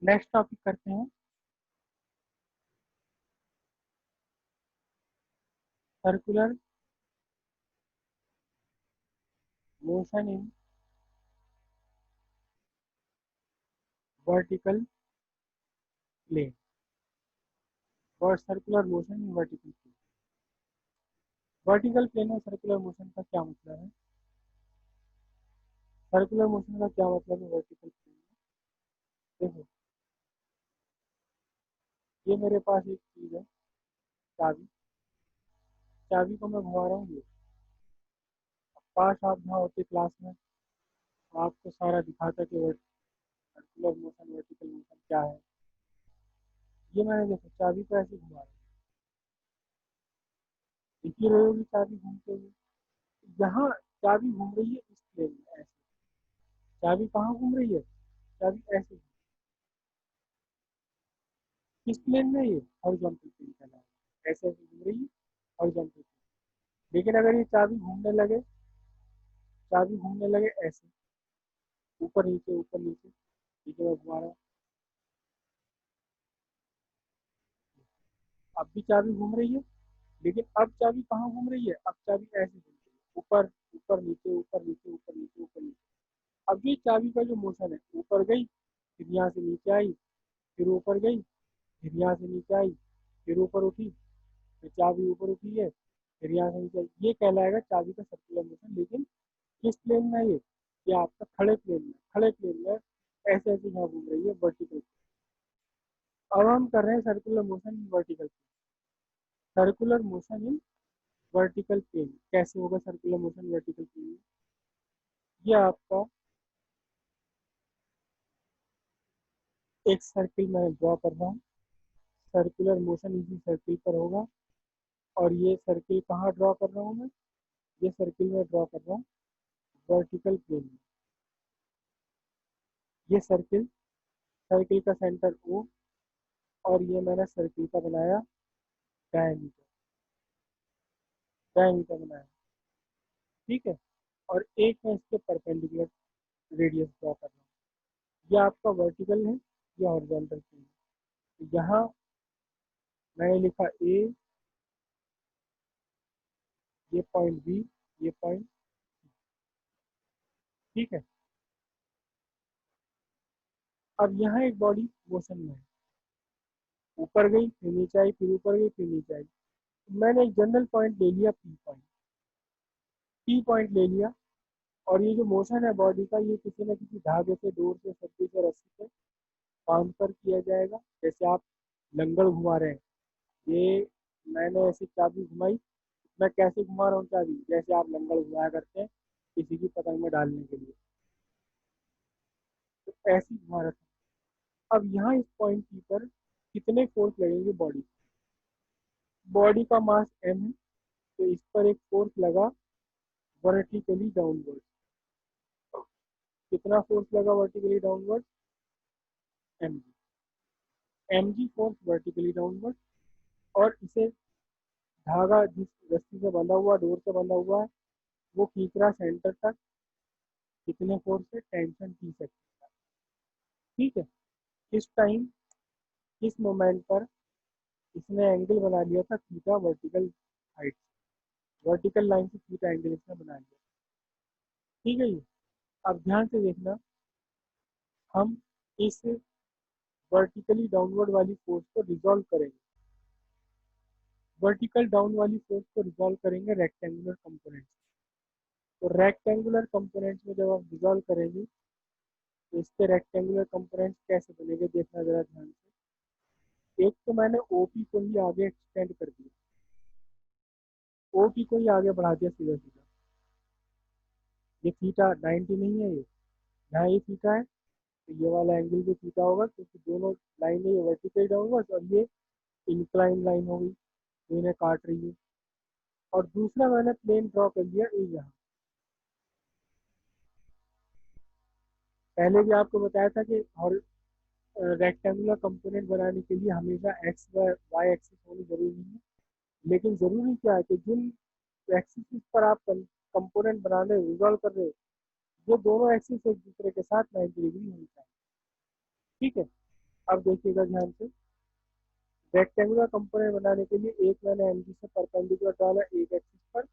Next topic करते हैं circular motion in vertical plane और circular motion in vertical plane. Vertical plane और circular motion का क्या मतलब है? सर्कुलर मोशन का क्या मतलब है वर्टिकल प्लेन में? देखो, ये मेरे पास एक चीज है, चाबी। चाबी को मैं घुमा रहा हूँ। ये पास आप जहाँ होते क्लास में, आपको सारा दिखाता कि सर्कुलर मोशन वर्टिकल मोशन क्या है। ये मैंने देखो चाबी को ऐसे घुमा रहा हूँ, दिखी रही होगी चाबी घूमते हुए। यहाँ चाबी घूम रही है इस प्लेन में ऐसे। चाबी कहाँ घूम रही है? चाबी ऐसे किस प्लेन में? ये हॉरिजॉन्टल प्लेन कहलाता है। ऐसे ऐसे घूम रही है हॉरिजॉन्टल प्लेन। लेकिन अगर ये चाबी घूमने लगे, चाबी घूमने लगे ऐसे, ऊपर नीचे ऊपर नीचे, ठीक है मैं घुमा रहा हूँ, अब भी चाबी घूम रही है। लेकिन अब चाबी कहाँ घूम रही है? अब चाबी ऐसे घूम रही है, ऊपर ऊपर नीचे ऊपर नीचे ऊपर नीचे ऊपर नीचे। अब ये चाबी का जो मोशन है, ऊपर गई, फिर यहाँ से नीचे आई, फिर ऊपर गई, फिर यहाँ से नीचे आई, फिर ऊपर उठी, फिर चाबी ऊपर उठी है, फिर यहाँ से नीचे आई। ये कहलाएगा चाबी का सर्कुलर मोशन। लेकिन किस प्लेन में है ये आपका खड़े प्लेन में। खड़े प्लेन में ऐसे ऐसे यहाँ घूम रही है वर्टिकल। अब हम कर रहे हैं circular motion in vertical. Circular motion in vertical plane कैसे होगा? सर्कुलर मोशन वर्टिकल प्लेन में ये आपका एक सर्किल मैं ड्रॉ कर रहा हूँ। सर्कुलर मोशन इसी सर्किल पर होगा। और ये सर्किल कहाँ ड्रॉ कर रहा हूँ मैं? ये सर्किल में ड्रॉ कर रहा हूँ वर्टिकल प्लेन में। ये सर्किल, सर्किल का सेंटर ओ, और ये मैंने सर्किल का बनाया डायमीटर। डायमीटर बनाया, ठीक है। और एक मैं इसके परपेंडिकुलर रेडियस ड्रॉ कर रहा हूँ। ये आपका वर्टिकल है, ये हॉरिजॉन्टल प्लेन है। यहाँ मैंने लिखा ए, ये पॉइंट बी, ये पॉइंट, ठीक है। अब यहाँ एक बॉडी मोशन में है, ऊपर गई फिर नीचे आई, फिर ऊपर गई फिर नीचे आई। मैंने एक जनरल पॉइंट ले लिया पी पॉइंट। पी पॉइंट ले लिया। और ये जो मोशन है बॉडी का, ये किसी न किसी धागे से, डोर से, सब्जी से, रस्सी से बांध कर किया जाएगा। जैसे आप लंगड़ घुमा रहे हैं, ये मैंने ऐसी चाबी घुमाई। मैं कैसे घुमा रहा हूँ चाबी? जैसे आप लंगड़ घुमाया करते हैं किसी की पतंग में डालने के लिए, तो ऐसे ही घुमा रहा था। अब यहाँ इस पॉइंट पी पर कितने फोर्स लगेंगे बॉडी? बॉडी का मास एम है, तो इस पर एक फोर्स लगा वर्टिकली डाउनवर्ड। कितना फोर्स लगा vertically downward? M G. M G force vertically downward. और इसे धागा जिस रस्सी से बंधा हुआ, डोर से बंधा हुआ है, वो खींच रहा सेंटर तक। कितने फोर्स से? टेंशन टी से, ठीक है। किस टाइम, किस मोमेंट पर इसने एंगल बना लिया था theta vertical height, vertical line से थीटा एंगल इसने बना लिया, ठीक है। ये अब ध्यान से देखना, हम इस वर्टिकली डाउनवर्ड वाली फोर्स को रिजॉल्व करेंगे। वर्टिकल डाउन वाली फोर्स को रिजॉल्व करेंगे रेक्टेंगुलर कंपोनेंट। तो रेक्टेंगुलर कंपोनेंट्स में जब आप रिजॉल्व करेंगे, तो इसके रेक्टेंगुलर कंपोनेंट्स कैसे बनेंगे देखना जरा ध्यान से। एक तो मैंने ओपी को ही आगे एक्सटेंड कर दिया, ओपी को ही आगे बढ़ा दिया सीधा सीधा। ये थीटा 90 नहीं है, ये यहाँ ये थीटा है, तो ये वाला एंगल भी थीटा होगा, क्योंकि दोनों लाइन है, ये वर्टिकल डाउनवर्ड और ये इंक्लाइन लाइन हो गई, तो इन्हें काट रही है। और दूसरा मैंने प्लेन ड्रॉ कर लिया ये यहाँ। पहले भी आपको बताया था कि और रेक्टेंगुलर कंपोनेंट बनाने के लिए हमेशा एक्स व वाई एक्सिस होनी जरूरी नहीं है। लेकिन जरूरी क्या है कि जिन एक्सिस पर आप कंपोनेंट बना रहे हो, रिजॉल्व कर रहे हो, ये दोनों एक्सिस एक दूसरे के साथ 90 डिग्री होनी चाहिए, ठीक है। अब देखिएगा ध्यान से, रेक्टेंगुलर कंपोनेंट बनाने के लिए एक मैंने एमजी से परपेंडिकुलर डाला एक एक्सिस पर,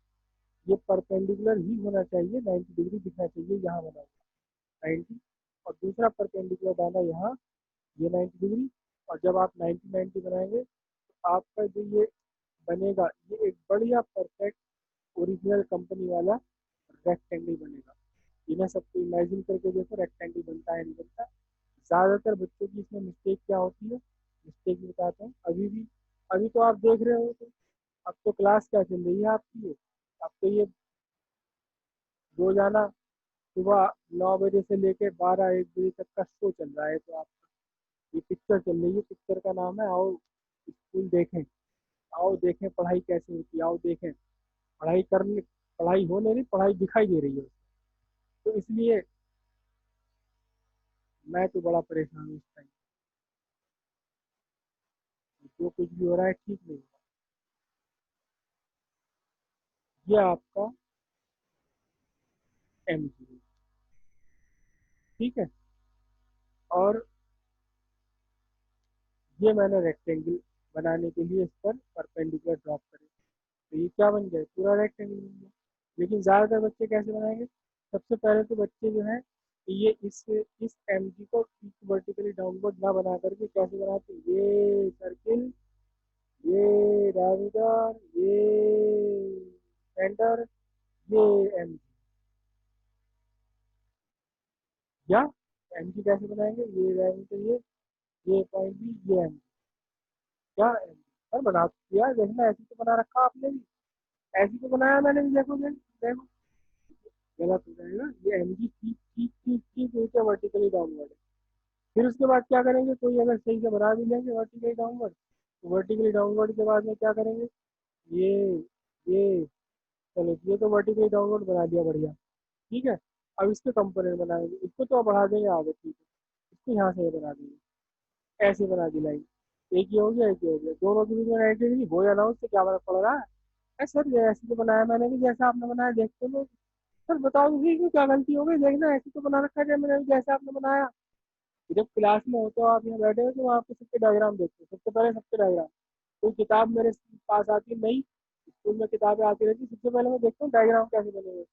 ये परपेंडिकुलर ही होना चाहिए, 90 डिग्री दिखना चाहिए यहाँ बना हुआ 90, और दूसरा परपेंडिकुलर डाला यहाँ, ये 90 डिग्री। और जब आप 90-90 बनाएंगे तो आपका जो ये बनेगा, ये एक बढ़िया परफेक्ट ओरिजिनल कंपनी वाला रेक्टेंगल बनेगा। इन्हें सबको इमेजिन करके देखो रेक्टेंगल बनता है नहीं बनता। ज़्यादातर बच्चों की इसमें मिस्टेक क्या होती है, मिस्टेक भी बताता हूँ अभी भी। अभी तो आप देख रहे हो, तो अब तो क्लास क्या चल रही है आपकी, ये अब तो ये रोजाना सुबह 9 बजे से लेकर 12-1 बजे तक का शो चल रहा है। तो आप, ये पिक्चर चल रही है, पिक्चर का नाम है आओ स्कूल देखें, आओ देखें पढ़ाई कैसे होती है, आओ देखें पढ़ाई करने, पढ़ाई हो नहीं रही, पढ़ाई दिखाई दे रही है। तो इसलिए मैं तो बड़ा परेशान हूँ इस टाइम, जो कुछ भी हो रहा है ठीक नहीं हो रहा। ये आपका एम जी, ठीक है। और ये मैंने रेक्टेंगल बनाने के लिए इस पर परपेंडिकुलर ड्रॉप करे, तो ये क्या बन गया, पूरा रेक्टेंगल बन गया। लेकिन ज़्यादातर बच्चे कैसे बनाएंगे, सबसे पहले तो बच्चे जो है ये इस एम जी को वर्टिकली डाउनवर्ड ना बना करके कैसे बनाते, ये सर्किल, ये डायमीटर, ये सेंटर, ये एम जी, या एम जी कैसे बनाएंगे, ये डायमीटर, ये पॉइंट बी, ये एम जी, क्या एम जी सर बना दिया, देखना ऐसी तो बना रखा आपने भी, ऐसी तो बनाया मैंने भी, देखो देखो गलत हो जाएगा। ये एम जी ठीक ठीक ठीक ठीक नीचे वर्टिकली डाउनवर्ड है। फिर उसके बाद क्या करेंगे, कोई अगर सही से बना भी लेंगे वर्टिकली डाउनवर्ड, तो वर्टिकली डाउनवर्ड के बाद में क्या करेंगे, ये ये चलो ये तो वर्टिकली डाउनवर्ड बना दिया बढ़िया, ठीक है। अब इसके कंपोनेंट बनाएंगे, इसको तो बढ़ा देंगे आगे, ठीक है, इसको यहाँ से ये बना देंगे, ऐसे बना दी लाइन, एक ही हो गया एक ही हो गया, दोनों के बीच में 90 डिग्री हो या ना हो, उससे क्या फर्क पड़ रहा है। सर ये ऐसे तो बनाया मैंने भी जैसा आपने बनाया, देखते लोग। सर बताओ तो क्यों, क्या गलती हो गई, देखना ऐसे तो बना रखा है मैंने भी जैसा आपने बनाया। जब क्लास में होते हो आप यहाँ बैठे हो तो वहाँ पे सबके डायग्राम देखते हो, सबसे पहले सबके डायग्राम, कोई किताब मेरे पास आती नहीं, स्कूल में किताबें आती रहती, सबसे पहले मैं देखता हूँ डायग्राम कैसे बने हुए,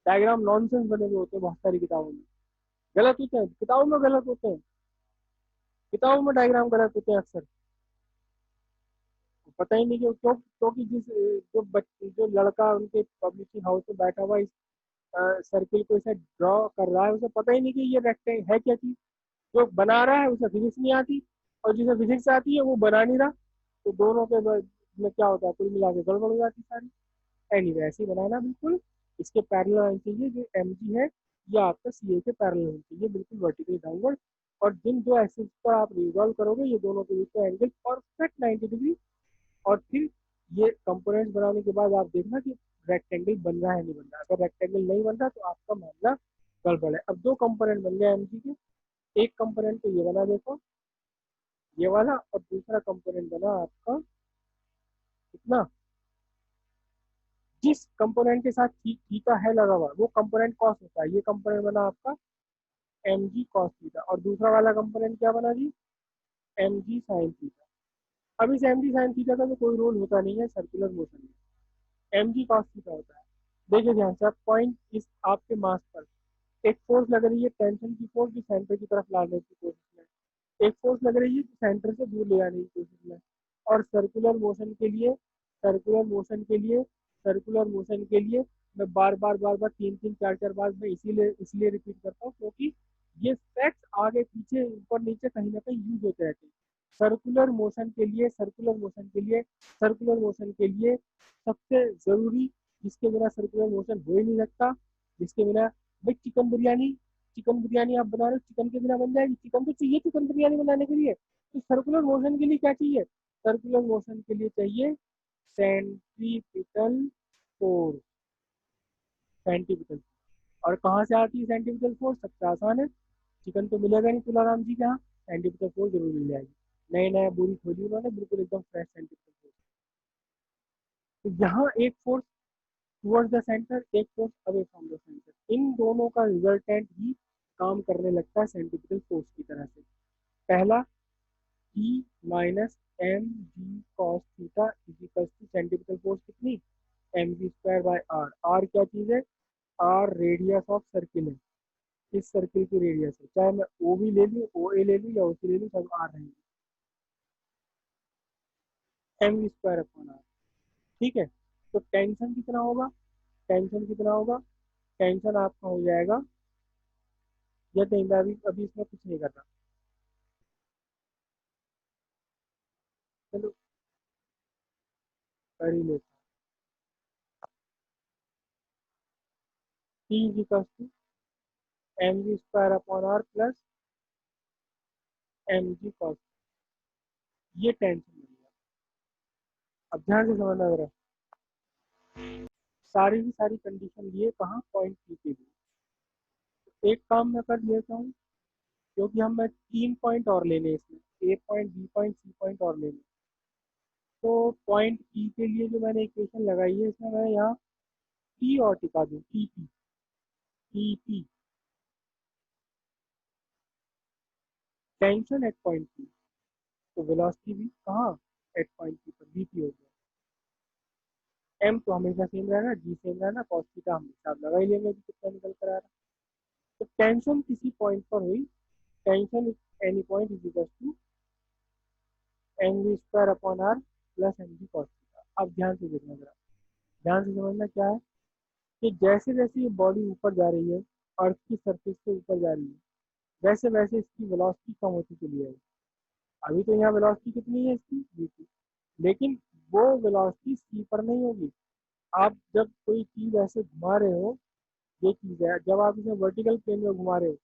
डायग्राम नॉनसेंस बने हुए होते हैं बहुत सारी किताबों में, गलत होते हैं किताबों में, गलत होते हैं किताबों में, डायग्राम गलत होते हैं अक्सर। पता ही नहीं क्यों, क्योंकि जो बच्चे, जो लड़का उनके पब्लिशिंग हाउस में बैठा हुआ इस सर्किल को इसे ड्रॉ कर रहा है, उसे पता ही नहीं कि ये रेक्टेंगल है क्या चीज। जो बना रहा है उसे फिजिक्स नहीं आती, और जिसे फिजिक्स आती है वो बना नहीं रहा, तो दोनों के में क्या होता है, कुल मिला के गड़बड़ हो जाती सारी। एनीवे ऐसे ही बनाना बिल्कुल, इसके पैरेलल आना चाहिए, जो एम जी है ये आपका सी ए के पैरेलल होना चाहिए, बिल्कुल वर्टिकली डाउनवर्ड। और जिन दो एक्सिस पर आप रिजॉल्व करोगे ये दोनों के बीच का एंगल परफेक्ट 90 डिग्री। और फिर ये कंपोनेंट्स बनाने के बाद आप देखना कि रेक्टेंगल बन रहा है नहीं बन रहा, अगर रेक्टेंगल नहीं बन रहा तो आपका मामला गड़बड़ है। अब दो कंपोनेंट बन गए एमजी के, एक कंपोनेंट तो ये बना देखो, ये वाला, और दूसरा कंपोनेंट बना आपका कितना, जिस कंपोनेंट के साथ थीटा है लगा हुआ वो कंपोनेंट कॉस होता है, ये कंपोनेंट बना आपका एम जी कॉस थीटा, और दूसरा वाला कंपोनेंट क्या बना जी, एम जी साइन थीटा। अब इस एम जी साइन थीटा का तो कोई रोल होता नहीं है सर्कुलर मोशन में, एम जी कॉस थीटा होता है। देखिए ध्यान से, आप पॉइंट इस आपके मास पर एक फोर्स लग रही है, टेंशन की फोर्स, जो सेंटर की तरफ लाने की कोशिश में, एक फोर्स लग रही है जो सेंटर से दूर ले जाने की कोशिश में। और सर्कुलर मोशन के लिए, सर्कुलर मोशन के लिए, सर्कुलर मोशन के लिए मैं बार बार 3-3 4 4 बार मैं इसीलिए इसलिए रिपीट करता हूँ, क्योंकि ये फैक्ट्स आगे पीछे ऊपर नीचे कहीं ना कहीं यूज होते रहते हैं। सर्कुलर मोशन के लिए, सर्कुलर मोशन के लिए, सर्कुलर मोशन के लिए सबसे जरूरी, जिसके बिना सर्कुलर मोशन हो ही नहीं सकता, जिसके बिना, भाई चिकन बिरयानी, चिकन बिरयानी आप बना रहे हो, चिकन के बिना बन जाएगी, चिकन तो चाहिए चिकन बिरयानी बनाने के लिए। तो सर्कुलर मोशन के लिए क्या चाहिए, सर्कुलर मोशन के लिए चाहिए सेंट्रीपिटल फोर्स, सेंट्रीपिटल। और कहाँ से आती है सेंट्रीपिटल फोर्स, सबसे आसान है, चिकन तो मिलेगा नहीं तुलाराम जी के यहाँ, सेंट्रीपिटल फोर्स जरूर मिल जाएगी। नए नए बोरी खोली उन्होंने, बिल्कुल एकदम फ्रेश सेंट्रीपिटल फोर्स। तो यहाँ एक फोर्स टुवर्ड्स द सेंटर, एक force away from the centre, इन दोनों का रिजल्टेंट ही काम करने लगता है सेंट्रीपिटल फोर्स की तरह से। पहला E minus M G cos theta equals to centripetal force कितनी, M G square by R. R क्या चीज़ है, आर रेडियस ऑफ सर्किल है, इस सर्किल की रेडियस है, चाहे मैं ओ भी ले लूँ, ओ ए ले लूँ या ओ सी ले लूँ, सब आर रहेंगे, M G square upon R. ठीक है, तो टेंशन कितना होगा, टेंशन कितना होगा, टेंशन आपका हो जाएगा, या नहीं मैं अभी अभी इसमें कुछ नहीं कर रहा, चलो कर ही लेते हैं। T is equals to M G square upon R plus M G cos, ये टेंशन बनेगा। अब ध्यान से समझना जरा, सारी की सारी कंडीशन लिए कहाँ, पॉइंट पी के लिए। तो एक काम मैं कर लेता हूँ, क्योंकि हम मैं 3 पॉइंट और लेने हैं इसमें, A point B point C point और लेने। तो पॉइंट पी के लिए जो मैंने इक्वेशन लगाई है, इसमें मैं यहाँ पी और टिका दूँ, P P P P, tension eight point P, तो वेलोसिटी भी कहाँ, एट पॉइंट पी पर, बी पी हो गया। एम तो हमेशा सेम रहना, जी सेम रहना, कॉस थीटा हम हिसाब लगा ही लेंगे कि कितना निकल कर आ रहा है। तो टेंशन किसी पॉइंट पर हुई, tension any point is equal to M V square upon R plus M G cos theta. अब ध्यान से देखना जरा, ध्यान से समझना क्या है, कि जैसे जैसे ये बॉडी ऊपर जा रही है, अर्थ की सरफेस से ऊपर जा रही है, वैसे वैसे इसकी वेलोसिटी कम होती चली जाएगी। अभी तो यहाँ वेलोसिटी कितनी है इसकी, वी टी, लेकिन वो वेलोसिटी सी पर नहीं होगी। आप जब कोई चीज ऐसे घुमा रहे हो, ये चीज है, जब आप इसे वर्टिकल प्लेन में घुमा रहे हो,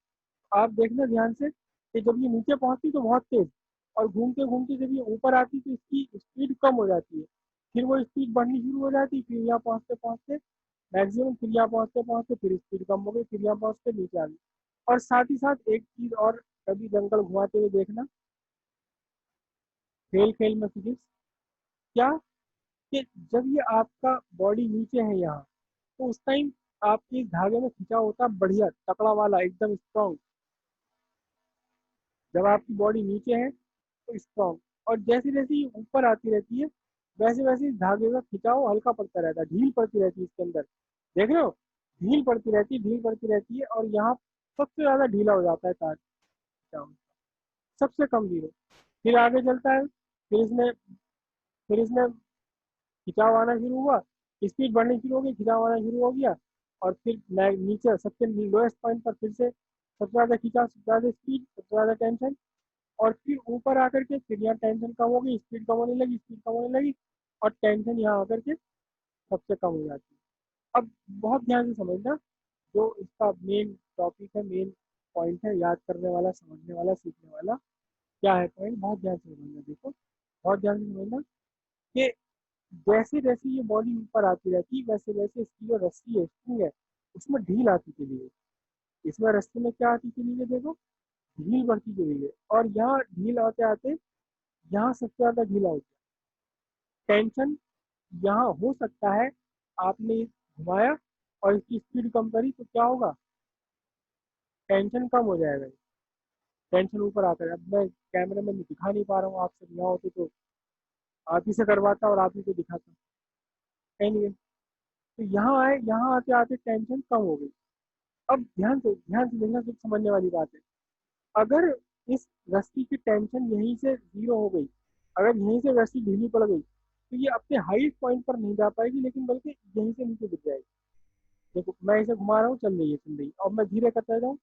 आप देखना ध्यान से कि जब ये नीचे पहुंचती तो बहुत तेज, और घूमते घूमते जब ये ऊपर आती तो इसकी स्पीड कम हो जाती है, फिर वो स्पीड बढ़नी शुरू हो जाती है, फिर यहाँ पहुंचते पहुंचते मैक्सिमम, फिर यहाँ पहुंचते पहुंचते फिर स्पीड कम हो गई, फिर यहाँ पहुंचते नीचे आ गई। और साथ ही साथ एक चीज और, कभी जंगल घुमाते हुए देखना, खेल खेल में फिजिक्स, क्या, कि जब ये आपका बॉडी नीचे है यहाँ, तो उस टाइम आपके इस धागे में खिंचाव होता है बढ़िया तकड़ा वाला, एकदम स्ट्रांग। जब आपकी बॉडी नीचे है तो स्ट्रांग, और जैसे जैसे ये ऊपर आती रहती है, वैसे वैसे इस धागे का खिंचाव हल्का पड़ता रहता है, ढील पड़ती रहती है इसके अंदर, देख रहे हो, ढील पड़ती रहती है, ढील पड़ती रहती है, और यहाँ सबसे ज्यादा ढीला हो जाता है तार खिंचाव, सबसे कम जीरो। फिर आगे चलता है, फिर इसने खिंचाव आना शुरू हुआ, स्पीड बढ़नी शुरू हो गई, खिंचाव आना शुरू हो गया, और फिर नीचे सबसे लोएस्ट पॉइंट पर फिर से सबसे ज्यादा खिंचाव, सबसे ज्यादा स्पीड, सबसे ज्यादा टेंशन, और फिर ऊपर आकर के फिर यहाँ टेंशन कम हो गई, स्पीड कम होने लगी, स्पीड कम होने लगी, और टेंशन यहाँ आकर के सबसे कम हो जाती है। अब बहुत ध्यान से समझना, जो इसका मेन टॉपिक है, मेन पॉइंट है, याद करने वाला, समझने वाला, सीखने वाला, क्या है पॉइंट, बहुत ध्यान से समझना, देखो बहुत ध्यान से समझना, कि जैसे जैसे ये बॉडी ऊपर आती रहती है, वैसे वैसे इसकी जो रस्सी है, स्प्रिंग है, उसमें ढील आती चली गई, इसमें रस्सी में क्या आती चली गई, देखो ढील बढ़ती चली गई, और यहाँ ढील आते आते यहाँ सबसे ज्यादा ढीला हो गया, टेंशन यहाँ हो सकता है, आपने घुमाया और इसकी स्पीड कम करी तो क्या होगा, टेंशन कम हो जाएगा, टेंशन ऊपर आता है। अब मैं कैमरे में दिखा नहीं पा रहा हूँ, आपसे यहाँ होते तो आप ही से करवाता और आप ही को दिखाता, एनीवे, तो यहाँ आए, यहाँ आते आते टेंशन कम हो गई। अब ध्यान से देखना, कुछ समझने वाली बात है, अगर इस रस्सी की टेंशन यहीं से जीरो हो गई, अगर यहीं से रस्सी ढीली पड़ गई, तो ये अपने हाईएस्ट पॉइंट पर नहीं जा पाएगी, लेकिन बल्कि यहीं से नीचे गिर जाएगी। देखो मैं इसे घुमा रहा हूँ, चल रही है, चल रही है, और मैं धीरे करता जाऊँ,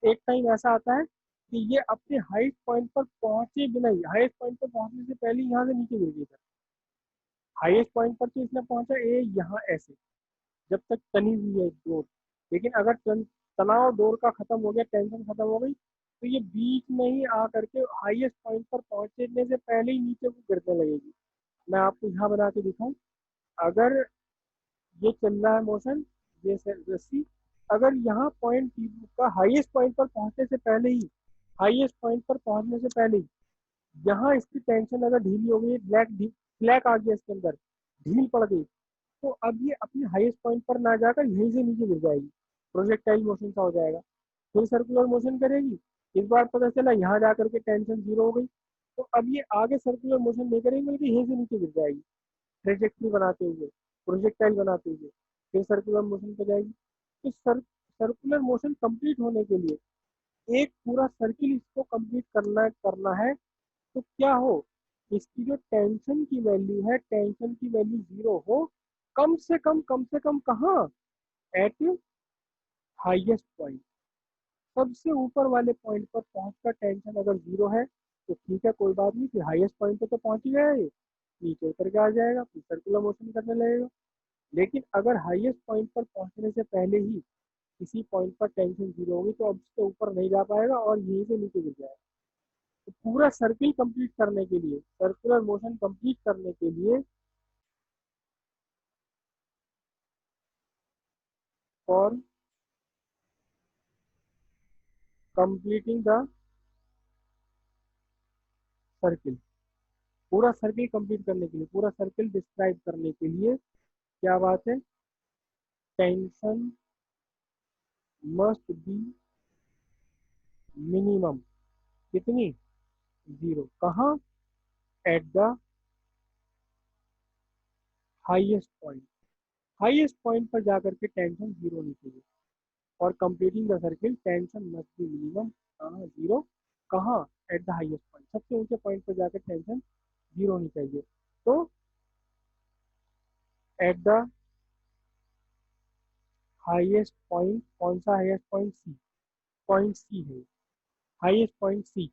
एक टाइम ऐसा आता है कि ये अपने हाईएस्ट पॉइंट पर पहुंचे बिना ही, हाईएस्ट पॉइंट पर पहुंचने से पहले ही यहाँ से नीचे गिर गई था। हाईएस्ट पॉइंट पर तो इसने पहुंचा ए यहाँ ऐसे, जब तक तनी हुई है डोर, लेकिन अगर तनाव डोर का खत्म हो गया, टेंशन खत्म हो गई, तो ये बीच में ही आ करके हाईएस्ट पॉइंट पर पहुंचने से पहले ही नीचे को गिरने लगेगी। मैं आपको यहाँ बना के दिखाऊं, अगर ये चल रहा है मोशन, ये रस्सी, अगर यहाँ पॉइंट का हाईएस्ट पॉइंट पर पहुंचने से पहले ही, हाईएस्ट पॉइंट पर पहुंचने से पहले ही यहाँ इसकी टेंशन अगर ढीली हो गई, फ्लैक आ गया इसके अंदर, ढील पड़ गई, तो अब ये अपने हाईएस्ट पॉइंट पर ना जाकर यहीं से नीचे गिर जाएगी, प्रोजेक्टाइल मोशन सा हो जाएगा, फिर सर्कुलर मोशन करेगी, इस बार पता चला यहाँ जाकर के टेंशन जीरो हो गई, तो अब ये आगे सर्कुलर मोशन नहीं करेंगे बल्कि यहीं से नीचे गिर जाएगी, ट्रेजेक्ट्री बनाते हुए, प्रोजेक्टाइल बनाते हुए, फिर सर्कुलर मोशन पे जाएगी। तो सर्कुलर मोशन कंप्लीट होने के लिए एक पूरा सर्किल इसको कंप्लीट करना है। तो क्या हो, इसकी जो टेंशन की वैल्यू है, टेंशन की वैल्यू 0 हो, कम से कम कहाँ, एट हाईएस्ट पॉइंट, सबसे ऊपर वाले पॉइंट पर पहुंचकर टेंशन अगर 0 है तो ठीक है, कोई बात नहीं, फिर हाईएस्ट पॉइंट पे तो पहुंच ही गया, ये नीचे उतर के आ जाएगा, फिर सर्कुलर मोशन करने लगेगा। लेकिन अगर हाईएस्ट पॉइंट पर पहुंचने से पहले ही किसी पॉइंट पर टेंशन 0 होगी तो अब उससे ऊपर नहीं जा पाएगा और यहीं से नीचे गिर जाएगा। तो पूरा सर्किल कंप्लीट करने के लिए, सर्कुलर मोशन कंप्लीट करने के लिए, फॉर कंप्लीटिंग द सर्किल, पूरा सर्किल कंप्लीट करने के लिए, पूरा सर्किल डिस्क्राइब करने के लिए क्या बात है, टेंशन मस्ट बी मिनिमम, कितनी, 0, कहाँ, at the highest point, highest point पर जाकर के टेंशन 0 होनी चाहिए। और completing the circle tension must be minimum, कहाँ, 0, कहाँ, एट द हाईएस्ट पॉइंट, सबसे ऊंचे पॉइंट पर जाकर टेंशन 0 होनी चाहिए। तो एट द हाईएस्ट पॉइंट, कौन सा highest point, C, point C है, highest point C,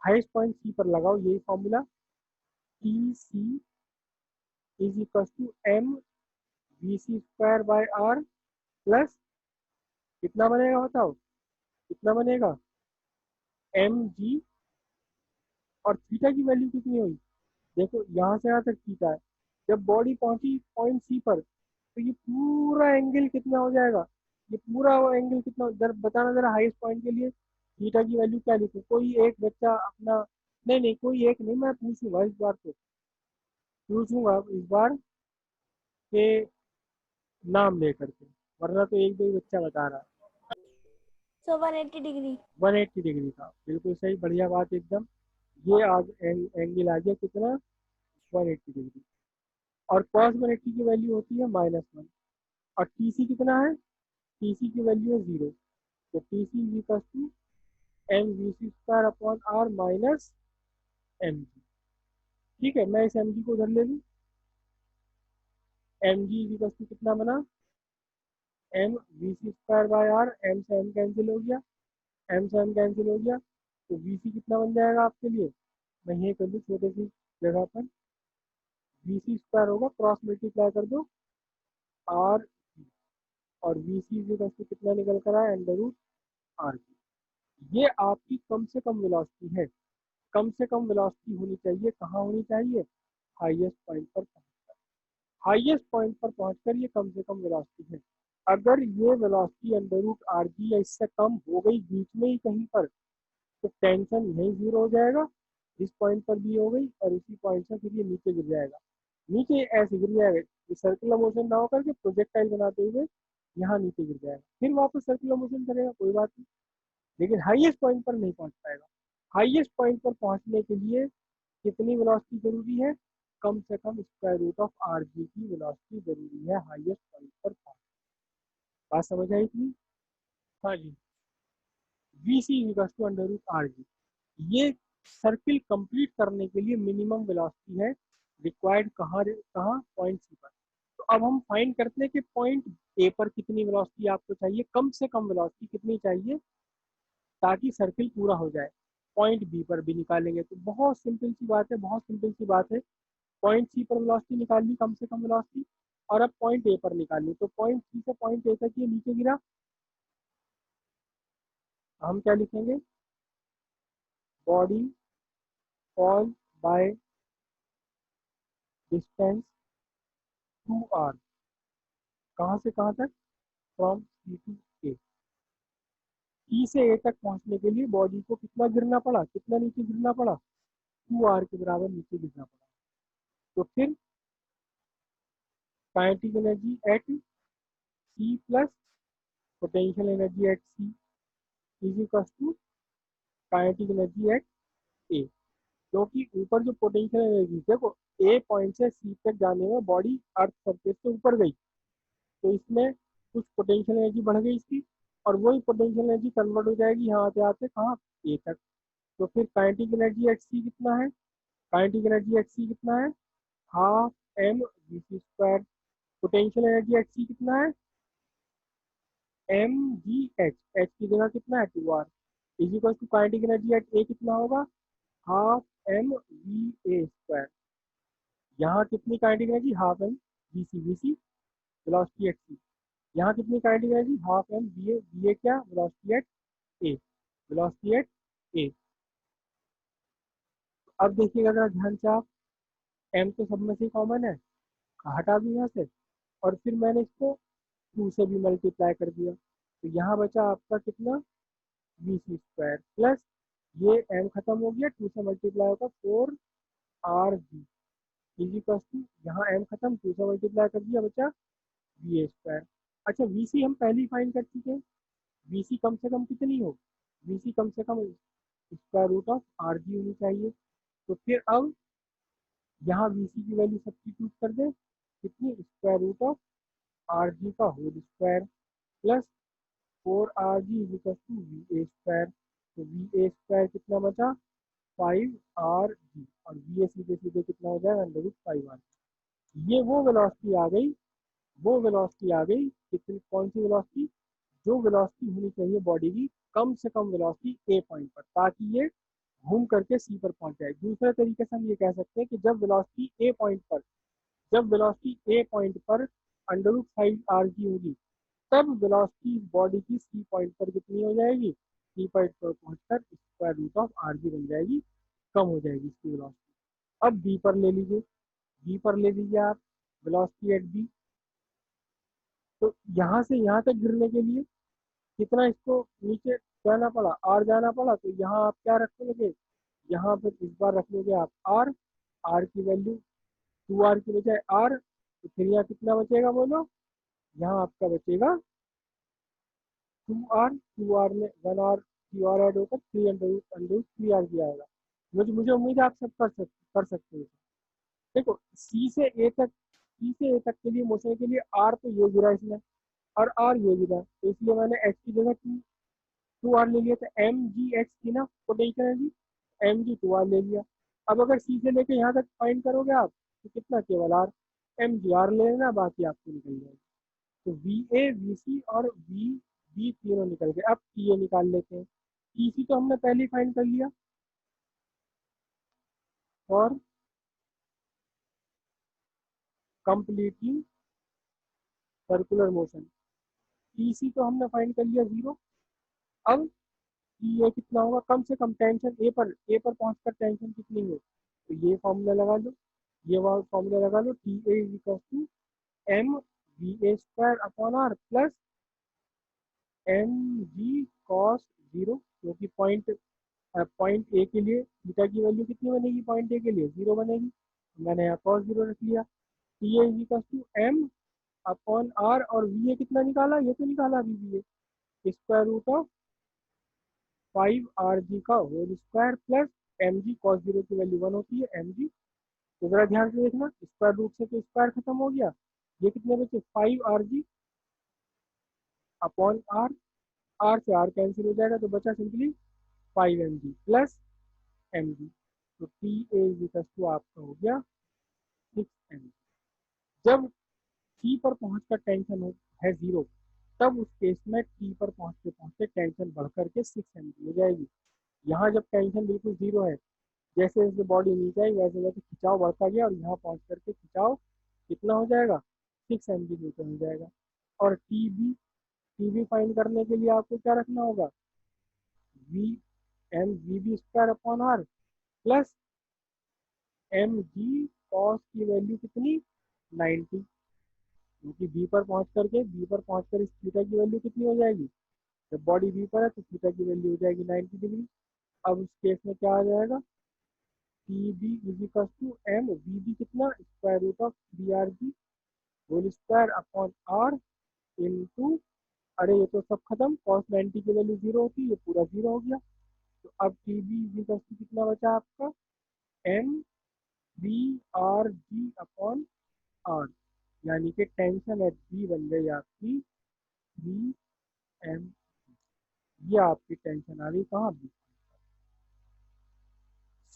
highest point C पर लगाओ यही formula, T C is equal to M V C square by R plus, कितना बनेगा बताओ, कितना बनेगा, एम जी, और थीटा की वैल्यू कितनी हुई, देखो यहाँ से यहाँ तक थीटा है, जब बॉडी पहुंची पॉइंट सी पर तो ये पूरा एंगल कितना हो जाएगा, ये पूरा वो एंगल कितना, जरा बताना जरा, हाईएस्ट पॉइंट के लिए थीटा की वैल्यू क्या लिखूं, कोई एक बच्चा अपना, नहीं नहीं कोई एक नहीं, मैं पूछूंगा इस बार, तो पूछूंगा इस बार के नाम लेकर के, वरना तो एक दो ही बच्चा बता रहा है। 180 डिग्री। 180 डिग्री का, बिल्कुल सही, बढ़िया बात एकदम। ये आज एंगल आ गया कितना, 180 डिग्री। और cos 180 की वैल्यू होती है -1, और टीसी कितना है, टीसी की वैल्यू है 0, तो TC is equal to M V C square upon R minus M G. ठीक है, मैं इस एम जी को उधर ले लूँ, M G is equal to कितना बना, M V C square by R, M से एम कैंसिल हो गया, एम से एम कैंसिल हो गया, तो वी सी कितना बन जाएगा आपके लिए, मैं ये कर लूँ छोटे सी जगह पर, वी सी स्क्वायर होगा, क्रॉस मल्टीप्लाई कर दो आर, और V C is equal to कितना निकल कर आया, अंडर रूट आर। ये आपकी कम से कम वेलोसिटी है, कम से कम वेलोसिटी होनी चाहिए, कहाँ होनी चाहिए, हाईएस्ट पॉइंट पर पहुंचकर, हाईएस्ट पॉइंट पर पहुंचकर ये कम से कम वेलोसिटी है। अगर ये velocity under root R G या इससे कम हो गई बीच में ही कहीं पर, तो टेंशन यही 0 हो जाएगा, इस पॉइंट पर भी हो गई, और इसी पॉइंट से फिर ये नीचे गिर जाएगा, नीचे ऐसे गिर जाएगा, ये सर्कुलर मोशन ना होकर के प्रोजेक्टाइल बनाते हुए यहाँ नीचे गिर जाएगा, फिर वापस सर्कुलर मोशन करेगा, कोई बात नहीं, लेकिन हाईएस्ट पॉइंट पर नहीं पहुंच पाएगा। हाईएस्ट पॉइंट पर पहुंचने के लिए कितनी वेलोसिटी जरूरी है, कम से कम square root of R G की वेलोसिटी जरूरी है हाईएस्ट पॉइंट पर पहुंच। बात समझ आई इतनी, हाँ जी, V C to under root R G, ये सर्किल कंप्लीट करने के लिए मिनिमम वेलोसिटी है रिक्वायर्ड, कहाँ कहाँ, पॉइंट सी पर। तो अब हम फाइंड करते हैं कि पॉइंट ए पर कितनी वेलोसिटी आपको चाहिए, कम से कम वेलोसिटी कितनी चाहिए ताकि सर्किल पूरा हो जाए। पॉइंट बी पर भी निकालेंगे, तो बहुत सिंपल सी बात है, बहुत सिंपल सी बात है, पॉइंट सी पर वेलोसिटी निकाल ली कम से कम वेलोसिटी, और अब पॉइंट ए पर निकालनी, तो पॉइंट सी से पॉइंट ए तक ये नीचे गिरा, हम क्या लिखेंगे, body fall by distance 2r, कहाँ से कहाँ तक, फ्रॉम सी टू ए, सी से ए तक पहुंचने के लिए बॉडी को कितना गिरना पड़ा, कितना नीचे गिरना पड़ा, 2r के बराबर नीचे गिरना पड़ा। तो फिर kinetic energy at C plus potential energy at C is equal to kinetic energy at A. क्योंकि ऊपर जो पोटेंशियल एनर्जी, देखो ए पॉइंट से सी तक जाने में बॉडी अर्थ सरफेस से ऊपर गई, तो इसमें कुछ पोटेंशियल एनर्जी बढ़ गई इसकी, और वही पोटेंशियल एनर्जी कन्वर्ट हो जाएगी यहाँ आते आते कहाँ, ए तक। तो फिर काइनेटिक एनर्जी एट सी कितना है, काइनेटिक एनर्जी एट सी कितना है, half M V C square. Potential energy at C कितना है, एम जी एच, एच की जगह कितना है 2 R, is equal to kinetic energy at A कितना होगा, half M V A square. यहाँ कितनी kinetic energy, half M V C velocity at C. यहाँ कितनी kinetic energy, half M V A क्या, velocity at A, velocity at A. अब देखिएगा जरा ध्यान से आप, एम तो सब में से कॉमन है, हटा दी यहाँ से, और फिर मैंने इसको 2 से भी मल्टीप्लाई कर दिया, तो यहाँ बचा आपका कितना, वी सी स्क्वायर प्लस, ये एम खत्म हो गया, 2 से मल्टीप्लाई होगा 4 R G, is equal to, यहाँ एम खत्म, 2 से मल्टीप्लाई कर दिया, बचा वी ए स्क्वायर। अच्छा वी सी हम पहले ही फाइंड कर चुके हैं, वी सी कम से कम कितनी हो, वी सी कम से कम square root of R G होनी चाहिए। तो फिर अब यहाँ वी सी की वैल्यू सब्स्टिट्यूट कर दे, कितनी, square root of R G का whole square plus 4 R G is equal to V A square. तो वी ए स्क्वायर कितना बचा, 5 आर जी, और वी ए सीधे सीधे कितना हो जाएगा, अंडर रूट 5 आर। ये वो वेलोसिटी आ गई, वो वेलोसिटी आ गई, कितनी, कौन सी वेलोसिटी, जो वेलोसिटी होनी चाहिए बॉडी की कम से कम वेलोसिटी ए पॉइंट पर, ताकि ये घूम करके सी पर पहुंच जाए। दूसरे तरीके से हम ये कह सकते हैं कि जब वेलोसिटी ए पॉइंट पर, जब वेलोसिटी ए पॉइंट पर अंडर रूट 5 आर जी होगी, तब वेलोसिटी बॉडी की सी पॉइंट पर कितनी हो जाएगी, सी पॉइंट पर पहुंचकर square root of R G बन जाएगी, कम हो जाएगी इसकी वेलोसिटी। अब बी पर ले लीजिए, बी पर ले लीजिए आप, वेलोसिटी एट बी। तो यहाँ से यहाँ तक गिरने के लिए कितना इसको नीचे जाना पड़ा, आर जाना पड़ा, तो यहाँ आप क्या रख लोगे, यहाँ पर इस बार रख लोगे आप आर, आर की वैल्यू 2 आर की बजाय आर, तो फिर यहाँ कितना बचेगा बोलो, यहाँ आपका बचेगा 2 आर में 1 आर, 3 आर ऐड होकर 3 अंडर 3 आर की आएगा। मुझे उम्मीद है आप सब कर सकते हो। देखो सी से ए तक, सी से ए तक के लिए मोशन के लिए आर तो ये गिरा इसमें, और आर ये गिरा, तो इसलिए मैंने एच की जगह 2 आर ले लिया, था एम जी एच थी ना potential energy, M G 2 R ले लिया। अब अगर सी से लेके यहाँ तक फाइंड करोगे आप, तो कितना, केवल आर, एम जी आर ले लेना, बाकी आपको निकल जाएगा। तो वी ए वी सी और वी बी तीनों निकल गए। अब टी ए निकाल लेते हैं, टी सी तो हमने पहले ही फाइंड कर लिया, और completely circular motion, T C तो हमने फाइंड कर लिया 0। अब टी ए कितना होगा, कम से कम टेंशन ए पर पहुंचकर टेंशन कितनी हो, तो ये फॉर्मूला लगा लो, ये वाला फॉर्मूला लगा लो, T A is equal to M V A square upon R plus M G cos 0, क्योंकि पॉइंट ए के लिए थीटा की वैल्यू कितनी बनेगी, पॉइंट ए के लिए 0 बनेगी, मैंने यहाँ कॉस 0 रख लिया। T A is equal to M upon R, और वी ए कितना निकाला, ये तो निकाला अभी V A, square root of 5 R G का whole square plus M G cos 0 की वैल्यू 1 होती है, एम जी। तो जरा ध्यान से देखना, स्क्वायर रूट से तो स्क्वायर खत्म हो गया, ये कितने बचे, 5 R G upon R, R से आर कैंसिल हो जाएगा, तो बचा simply 5 M G plus M G. तो T A is equal to आपका हो गया 6 एम। जब टी पर पहुंचकर टेंशन है 0, तब उस केस में टी पर पहुंचते पहुंचते टेंशन बढ़ करके 6 एम हो जाएगी। यहाँ जब टेंशन बिल्कुल 0 है, जैसे जैसे बॉडी नीचे आई वैसे वैसे खिंचाव बढ़ता गया, और यहाँ पहुंच करके खिंचाव कितना हो जाएगा, 6 एम हो जाएगा। और टी बी फाइंड करने के लिए आपको क्या रखना होगा, V M V B square upon R plus M G cos की वैल्यू कितनी, 90, क्योंकि बी पर पहुंच कर इस थीटा की वैल्यू कितनी हो जाएगी, जब बॉडी बी पर है तो थीटा की वैल्यू हो जाएगी 90 डिग्री। अब उस केस में क्या आ जाएगा, T B is equal to M V B कितना, square root of 3 R G whole square upon R into, अरे ये तो सब खत्म, कॉस 90 की वैल्यू 0 होती है, ये पूरा 0 हो गया। तो अब T B is equal to कितना बचा आपका, M B R G upon R, यानी कि टेंशन एट बी बन गई आपकी 3m। ये आपकी टेंशन आ गई कहाँ, बी।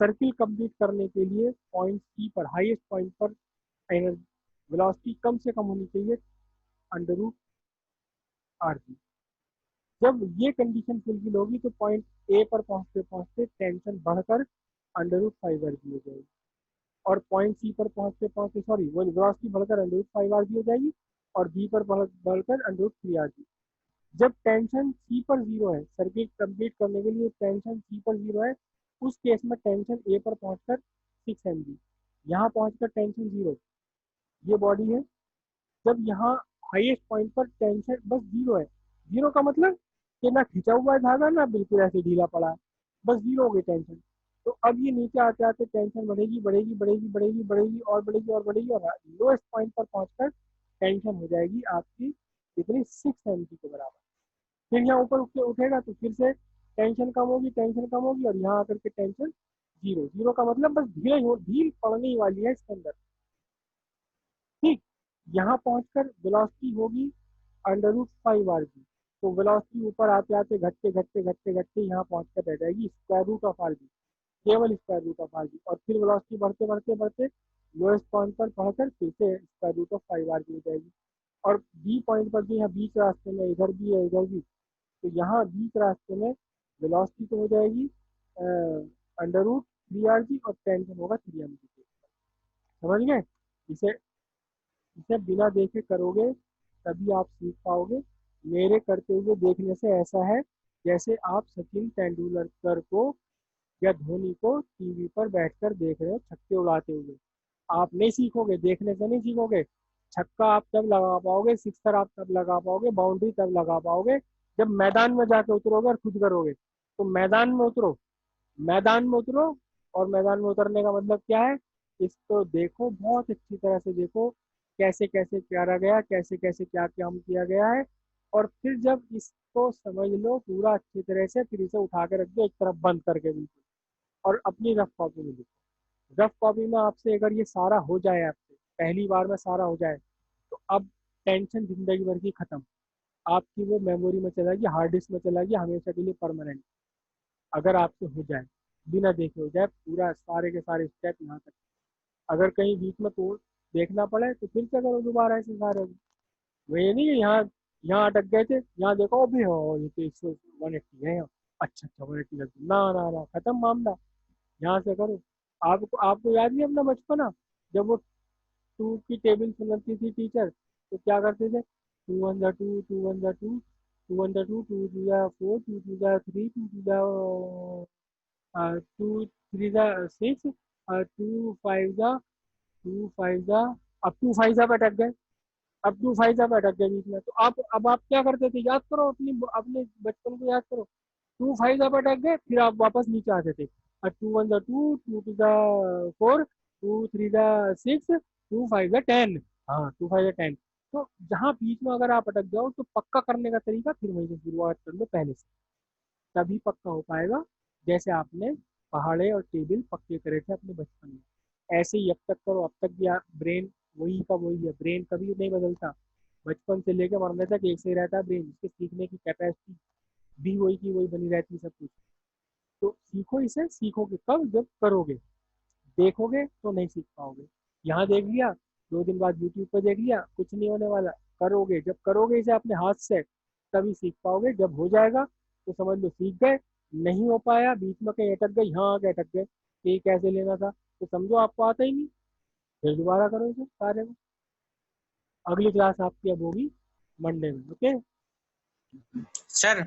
सर्किल कंप्लीट करने के लिए पॉइंट सी पर, हाईएस्ट पॉइंट पर एनर्जी वेलोसिटी कम से कम होनी चाहिए अंडर रूट आर जी। जब ये कंडीशन फुलफिल होगी तो पॉइंट ए पर पहुंचते पहुंचते टेंशन बढ़कर अंडर रूट 5 आर जी हो जाएगी, और पॉइंट सी पर पहुंचते पहुंचते, सॉरी, वो वेलोसिटी बढ़कर अंडर रूट 5 आर जी हो जाएगी, और बी पर बढ़कर अंडर रूट 3 आर जी। जब टेंशन सी पर जीरो है, सर्किट कंप्लीट करने के लिए टेंशन सी पर जीरो है, उस केस में टेंशन ए पर पहुंचकर 6 mg, यहाँ पहुंचकर टेंशन जीरो, ये बॉडी है। जब यहाँ हाईएस्ट पॉइंट पर टेंशन बस जीरो है, जीरो का मतलब कि ना खिंचा हुआ है धागा ना बिल्कुल ऐसे ढीला पड़ा है, बस जीरो हो गई टेंशन। तो अब ये नीचे आते आते टेंशन बढ़ेगी बढ़ेगी बढ़ेगी बढ़ेगी बढ़ेगी और बढ़ेगी और बढ़ेगी, और लोएस्ट पॉइंट पर पहुंचकर टेंशन हो जाएगी आपकी कितनी, 6 mg के बराबर। फिर यहाँ ऊपर उठेगा तो फिर से टेंशन कम होगी, टेंशन कम होगी, और यहाँ आकर के टेंशन जीरो, जीरो का मतलब बस ढील पड़ने ही वाली है इसके अंदर। ठीक, यहाँ पहुंचकर वेलोसिटी होगी अंडर रूट 5 आर जी, तो वेलोसिटी ऊपर आते आते घटते घटते घटते घटते यहाँ पहुंच कर रह जाएगी square root of R G, केवल square root of R G, और फिर वेलोसिटी बढ़ते बढ़ते बढ़ते लोएस्ट पॉइंट पर पहुंचकर फिर से square root of 5 R G हो जाएगी। और बी पॉइंट पर भी यहाँ बीच रास्ते में इधर भी है इधर भी, तो यहाँ बीच रास्ते में वेलोसिटी तो हो जाएगी अंडर रूट 3 आर जी, और टेंशन होगा 3 mg। समझ गए? इसे इसे बिना देखे करोगे तभी आप सीख पाओगे। मेरे करते हुए देखने से ऐसा है जैसे आप सचिन तेंदुलकर को या धोनी को टीवी पर बैठकर देख रहे हो छक्के उड़ाते हुए। आप नहीं सीखोगे, देखने से नहीं सीखोगे। छक्का आप तब लगा पाओगे, सिक्सर आप तब लगा पाओगे, बाउंड्री तब लगा पाओगे जब मैदान में जाके उतरोगे और खुद करोगे। तो मैदान में उतरो, मैदान में उतरो, और मैदान में उतरने का मतलब क्या है, इसको देखो, बहुत अच्छी तरह से देखो कैसे कैसे करा गया, कैसे कैसे क्या काम किया गया है, और फिर जब इसको समझ लो पूरा अच्छी तरह से, फिर इसे उठा के रख दो एक तरफ बंद करके बिल्कुल, और अपनी रफ कॉपी में लिखो। रफ कॉपी में आपसे अगर ये सारा हो जाए, आपसे पहली बार में सारा हो जाए, तो अब टेंशन जिंदगी भर की खत्म। आपकी वो मेमोरी में चला गया, हार्ड डिस्क में चला गया हमेशा के लिए, परमानेंट। अगर आपसे हो जाए, बिना देखे हो जाए पूरा सारे के सारे स्टेप यहाँ तक। अगर कहीं बीच में तोड़ देखना पड़े तो फिर से करो दोबारा ऐसे सारे। वो ये नहीं कि यहाँ अटक गए थे, यहाँ देखो अभी हो ये तो 180 है यहाँ, अच्छा अच्छा 180 लग गई। ना ना ना, खत्म मामला, यहाँ से करो। आपको आपको याद नहीं अपना बचपना, जब वो टू की टेबल सुनाती थी टीचर, तो क्या करते थे, 2 1 2 2 1 2 2 1 2 2 2 4 2 2 3 2 2 2 3 6 2 5 अब 2 5 पे अटक गए, अब 2 5 पे अटक गए बीच में। तो आप अब आप क्या करते थे, याद करो अपनी अपने बचपन को याद करो। 2 5 पे अटक गए, फिर आप वापस नीचे आते थे, 2 1 2 2 2 4 2 3 6 2 5 10, हाँ 2 5 10। तो जहाँ बीच में अगर आप अटक जाओ तो पक्का करने का तरीका फिर वहीं से शुरुआत कर लो पहले से, तभी पक्का हो पाएगा। जैसे आपने पहाड़े और टेबल पक्के करे थे अपने बचपन में, ऐसे ही अब तक करो, अब तक भी ब्रेन वही का वही है, ब्रेन कभी नहीं बदलता। बचपन से लेकर मरने तक एक से ही रहता है ब्रेन, इसके सीखने की कैपेसिटी भी वही की वही बनी रहती है सब कुछ। तो सीखो, इसे सीखोगे कब, जब करोगे। देखोगे तो नहीं सीख पाओगे। यहाँ देख लिया, 2 दिन बाद यूट्यूब पर देख लिया, कुछ नहीं होने वाला। करोगे, जब करोगे इसे अपने हाथ से, तभी सीख पाओगे। जब हो जाएगा तो समझ लो सीख गए। नहीं हो पाया, बीच में कहीं अटक गए, यहाँ आके अटक गए, ये कैसे लेना था, तो समझो आपको आता ही नहीं। फिर दोबारा करो इसे सारे को। अगली क्लास आपकी अब होगी मंडे में, ओके। सर